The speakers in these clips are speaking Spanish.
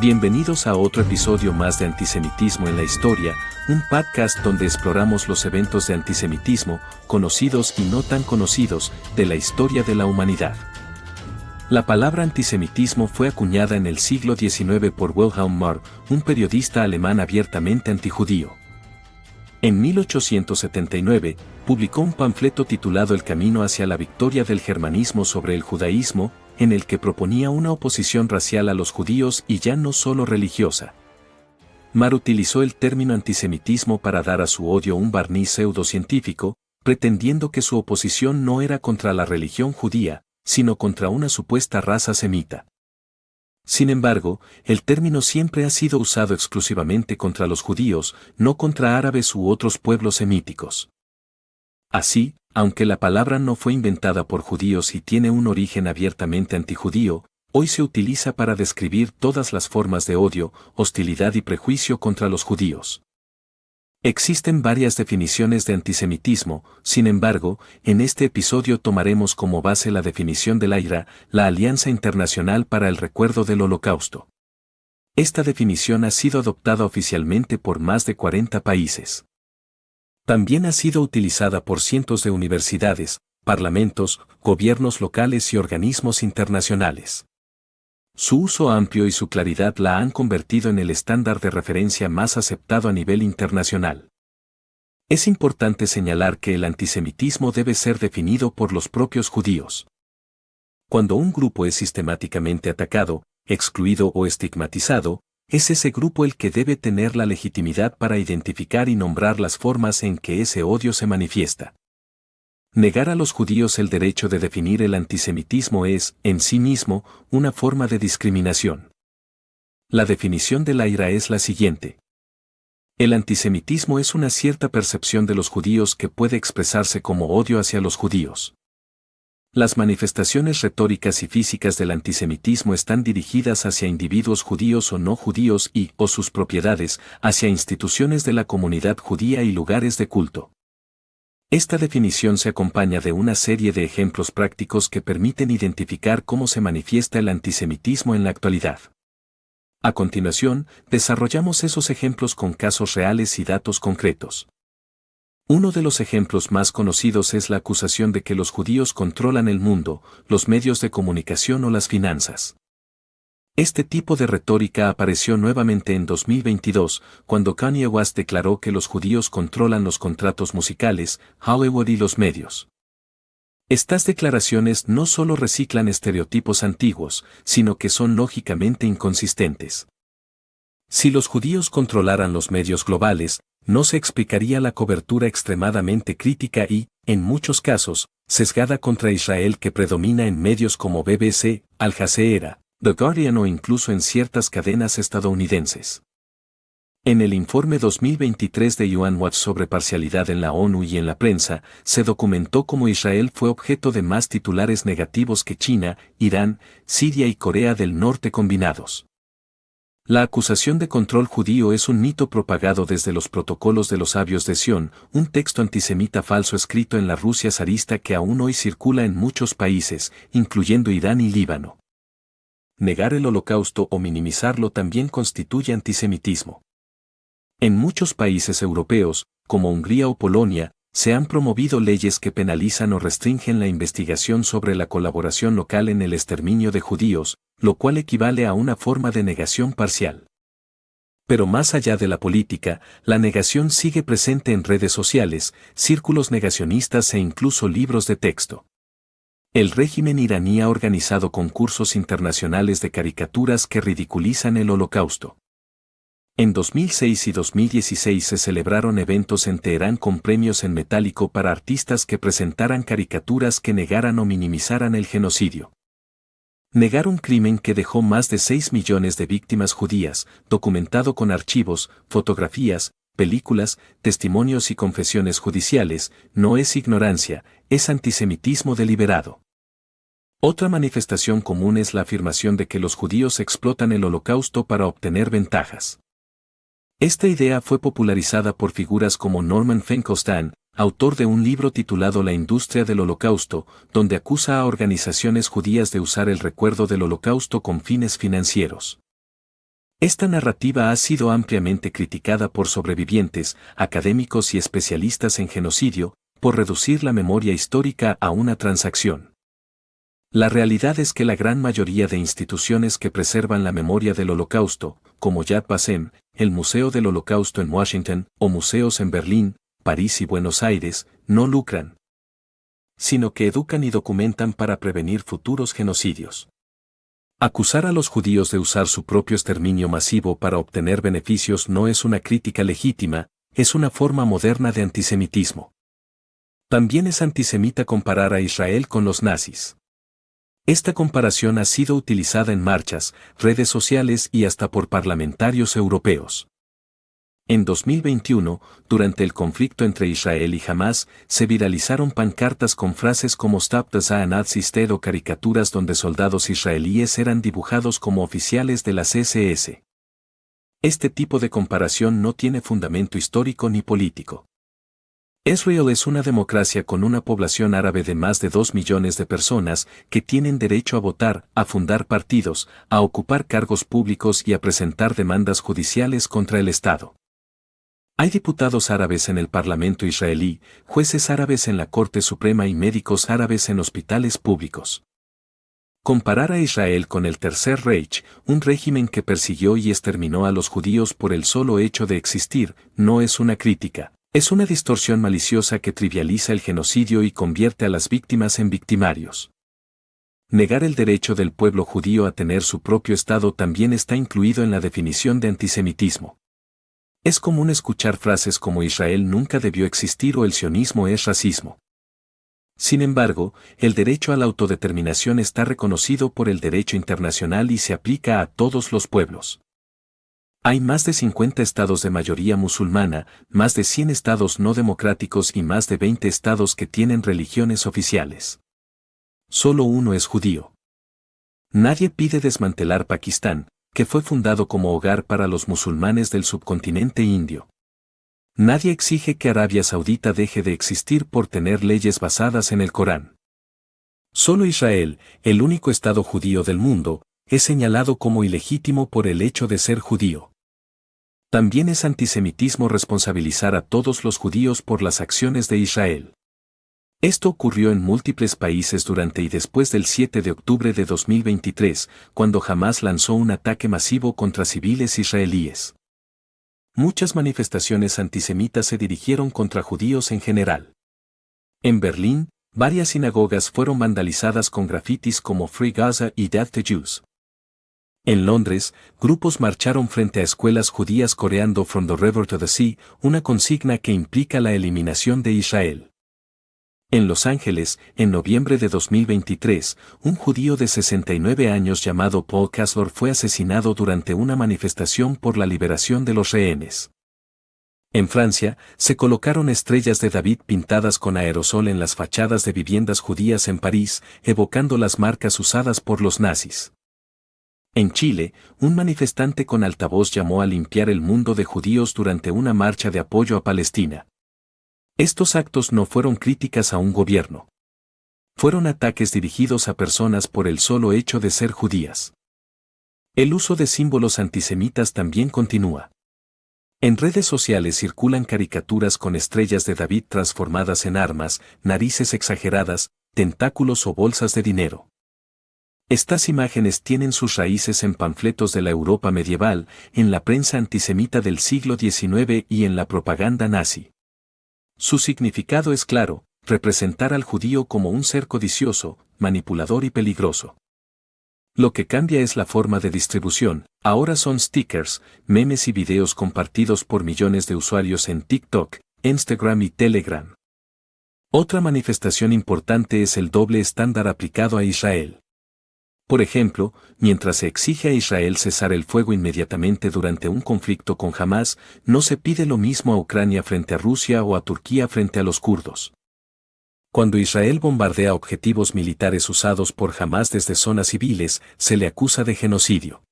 Bienvenidos a otro episodio más de Antisemitismo en la Historia, un podcast donde exploramos los eventos de antisemitismo, conocidos y no tan conocidos, de la historia de la humanidad. La palabra antisemitismo fue acuñada en el siglo XIX por Wilhelm Marr, un periodista alemán abiertamente antijudío. En 1879, publicó un panfleto titulado El camino hacia la victoria del germanismo sobre el judaísmo, en el que proponía una oposición racial a los judíos y ya no solo religiosa. Marr utilizó el término antisemitismo para dar a su odio un barniz pseudocientífico, pretendiendo que su oposición no era contra la religión judía, sino contra una supuesta raza semita. Sin embargo, el término siempre ha sido usado exclusivamente contra los judíos, no contra árabes u otros pueblos semíticos. Así, aunque la palabra no fue inventada por judíos y tiene un origen abiertamente antijudío, hoy se utiliza para describir todas las formas de odio, hostilidad y prejuicio contra los judíos. Existen varias definiciones de antisemitismo, sin embargo, en este episodio tomaremos como base la definición del AIRA, la Alianza Internacional para el Recuerdo del Holocausto. Esta definición ha sido adoptada oficialmente por más de 40 países. También ha sido utilizada por cientos de universidades, parlamentos, gobiernos locales y organismos internacionales. Su uso amplio y su claridad la han convertido en el estándar de referencia más aceptado a nivel internacional. Es importante señalar que el antisemitismo debe ser definido por los propios judíos. Cuando un grupo es sistemáticamente atacado, excluido o estigmatizado, es ese grupo el que debe tener la legitimidad para identificar y nombrar las formas en que ese odio se manifiesta. Negar a los judíos el derecho de definir el antisemitismo es, en sí mismo, una forma de discriminación. La definición del AIRA es la siguiente. El antisemitismo es una cierta percepción de los judíos que puede expresarse como odio hacia los judíos. Las manifestaciones retóricas y físicas del antisemitismo están dirigidas hacia individuos judíos o no judíos y, o sus propiedades, hacia instituciones de la comunidad judía y lugares de culto. Esta definición se acompaña de una serie de ejemplos prácticos que permiten identificar cómo se manifiesta el antisemitismo en la actualidad. A continuación, desarrollamos esos ejemplos con casos reales y datos concretos. Uno de los ejemplos más conocidos es la acusación de que los judíos controlan el mundo, los medios de comunicación o las finanzas. Este tipo de retórica apareció nuevamente en 2022, cuando Kanye West declaró que los judíos controlan los contratos musicales, Hollywood y los medios. Estas declaraciones no solo reciclan estereotipos antiguos, sino que son lógicamente inconsistentes. Si los judíos controlaran los medios globales, no se explicaría la cobertura extremadamente crítica y, en muchos casos, sesgada contra Israel que predomina en medios como BBC, Al Jazeera, The Guardian o incluso en ciertas cadenas estadounidenses. En el informe 2023 de UN Watch sobre parcialidad en la ONU y en la prensa, se documentó cómo Israel fue objeto de más titulares negativos que China, Irán, Siria y Corea del Norte combinados. La acusación de control judío es un mito propagado desde los protocolos de los sabios de Sión, un texto antisemita falso escrito en la Rusia zarista que aún hoy circula en muchos países, incluyendo Irán y Líbano. Negar el holocausto o minimizarlo también constituye antisemitismo. En muchos países europeos, como Hungría o Polonia, se han promovido leyes que penalizan o restringen la investigación sobre la colaboración local en el exterminio de judíos, lo cual equivale a una forma de negación parcial. Pero más allá de la política, la negación sigue presente en redes sociales, círculos negacionistas e incluso libros de texto. El régimen iraní ha organizado concursos internacionales de caricaturas que ridiculizan el Holocausto. En 2006 y 2016 se celebraron eventos en Teherán con premios en metálico para artistas que presentaran caricaturas que negaran o minimizaran el genocidio. Negar un crimen que dejó más de 6 millones de víctimas judías, documentado con archivos, fotografías, películas, testimonios y confesiones judiciales, no es ignorancia, es antisemitismo deliberado. Otra manifestación común es la afirmación de que los judíos explotan el Holocausto para obtener ventajas. Esta idea fue popularizada por figuras como Norman Finkelstein, autor de un libro titulado La industria del Holocausto, donde acusa a organizaciones judías de usar el recuerdo del Holocausto con fines financieros. Esta narrativa ha sido ampliamente criticada por sobrevivientes, académicos y especialistas en genocidio, por reducir la memoria histórica a una transacción. La realidad es que la gran mayoría de instituciones que preservan la memoria del Holocausto, como Yad Vashem, el Museo del Holocausto en Washington, o museos en Berlín, París y Buenos Aires, no lucran, sino que educan y documentan para prevenir futuros genocidios. Acusar a los judíos de usar su propio exterminio masivo para obtener beneficios no es una crítica legítima, es una forma moderna de antisemitismo. También es antisemita comparar a Israel con los nazis. Esta comparación ha sido utilizada en marchas, redes sociales y hasta por parlamentarios europeos. En 2021, durante el conflicto entre Israel y Hamás, se viralizaron pancartas con frases como Stop the Zionist o caricaturas donde soldados israelíes eran dibujados como oficiales de las SS. Este tipo de comparación no tiene fundamento histórico ni político. Israel es una democracia con una población árabe de más de 2 millones de personas que tienen derecho a votar, a fundar partidos, a ocupar cargos públicos y a presentar demandas judiciales contra el Estado. Hay diputados árabes en el Parlamento israelí, jueces árabes en la Corte Suprema y médicos árabes en hospitales públicos. Comparar a Israel con el Tercer Reich, un régimen que persiguió y exterminó a los judíos por el solo hecho de existir, no es una crítica. Es una distorsión maliciosa que trivializa el genocidio y convierte a las víctimas en victimarios. Negar el derecho del pueblo judío a tener su propio Estado también está incluido en la definición de antisemitismo. Es común escuchar frases como Israel nunca debió existir o el sionismo es racismo. Sin embargo, el derecho a la autodeterminación está reconocido por el derecho internacional y se aplica a todos los pueblos. Hay más de 50 estados de mayoría musulmana, más de 100 estados no democráticos y más de 20 estados que tienen religiones oficiales. Solo uno es judío. Nadie pide desmantelar Pakistán, que fue fundado como hogar para los musulmanes del subcontinente indio. Nadie exige que Arabia Saudita deje de existir por tener leyes basadas en el Corán. Solo Israel, el único estado judío del mundo, es señalado como ilegítimo por el hecho de ser judío. También es antisemitismo responsabilizar a todos los judíos por las acciones de Israel. Esto ocurrió en múltiples países durante y después del 7 de octubre de 2023, cuando Hamás lanzó un ataque masivo contra civiles israelíes. Muchas manifestaciones antisemitas se dirigieron contra judíos en general. En Berlín, varias sinagogas fueron vandalizadas con grafitis como Free Gaza y Death to Jews. En Londres, grupos marcharon frente a escuelas judías coreando From the River to the Sea, una consigna que implica la eliminación de Israel. En Los Ángeles, en noviembre de 2023, un judío de 69 años llamado Paul Kaslor fue asesinado durante una manifestación por la liberación de los rehenes. En Francia, se colocaron estrellas de David pintadas con aerosol en las fachadas de viviendas judías en París, evocando las marcas usadas por los nazis. En Chile, un manifestante con altavoz llamó a limpiar el mundo de judíos durante una marcha de apoyo a Palestina. Estos actos no fueron críticas a un gobierno. Fueron ataques dirigidos a personas por el solo hecho de ser judías. El uso de símbolos antisemitas también continúa. En redes sociales circulan caricaturas con estrellas de David transformadas en armas, narices exageradas, tentáculos o bolsas de dinero. Estas imágenes tienen sus raíces en panfletos de la Europa medieval, en la prensa antisemita del siglo XIX y en la propaganda nazi. Su significado es claro, representar al judío como un ser codicioso, manipulador y peligroso. Lo que cambia es la forma de distribución, ahora son stickers, memes y videos compartidos por millones de usuarios en TikTok, Instagram y Telegram. Otra manifestación importante es el doble estándar aplicado a Israel. Por ejemplo, mientras se exige a Israel cesar el fuego inmediatamente durante un conflicto con Hamás, no se pide lo mismo a Ucrania frente a Rusia o a Turquía frente a los kurdos. Cuando Israel bombardea objetivos militares usados por Hamás desde zonas civiles, se le acusa de genocidio.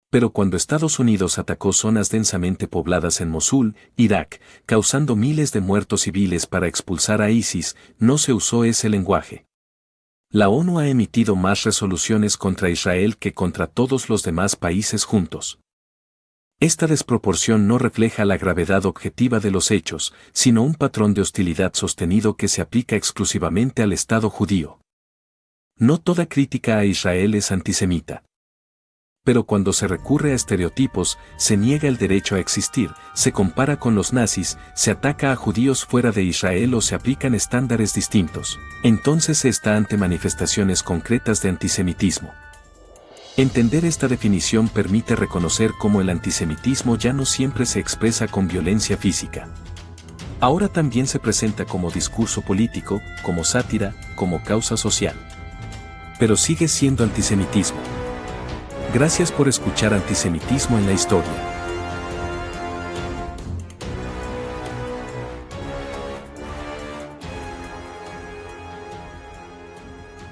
Pero cuando Estados Unidos atacó zonas densamente pobladas en Mosul, Irak, causando miles de muertos civiles para expulsar a ISIS, no se usó ese lenguaje. La ONU ha emitido más resoluciones contra Israel que contra todos los demás países juntos. Esta desproporción no refleja la gravedad objetiva de los hechos, sino un patrón de hostilidad sostenido que se aplica exclusivamente al Estado judío. No toda crítica a Israel es antisemita. Pero cuando se recurre a estereotipos, se niega el derecho a existir, se compara con los nazis, se ataca a judíos fuera de Israel o se aplican estándares distintos, entonces se está ante manifestaciones concretas de antisemitismo. Entender esta definición permite reconocer cómo el antisemitismo ya no siempre se expresa con violencia física. Ahora también se presenta como discurso político, como sátira, como causa social. Pero sigue siendo antisemitismo. Gracias por escuchar Antisemitismo en la Historia.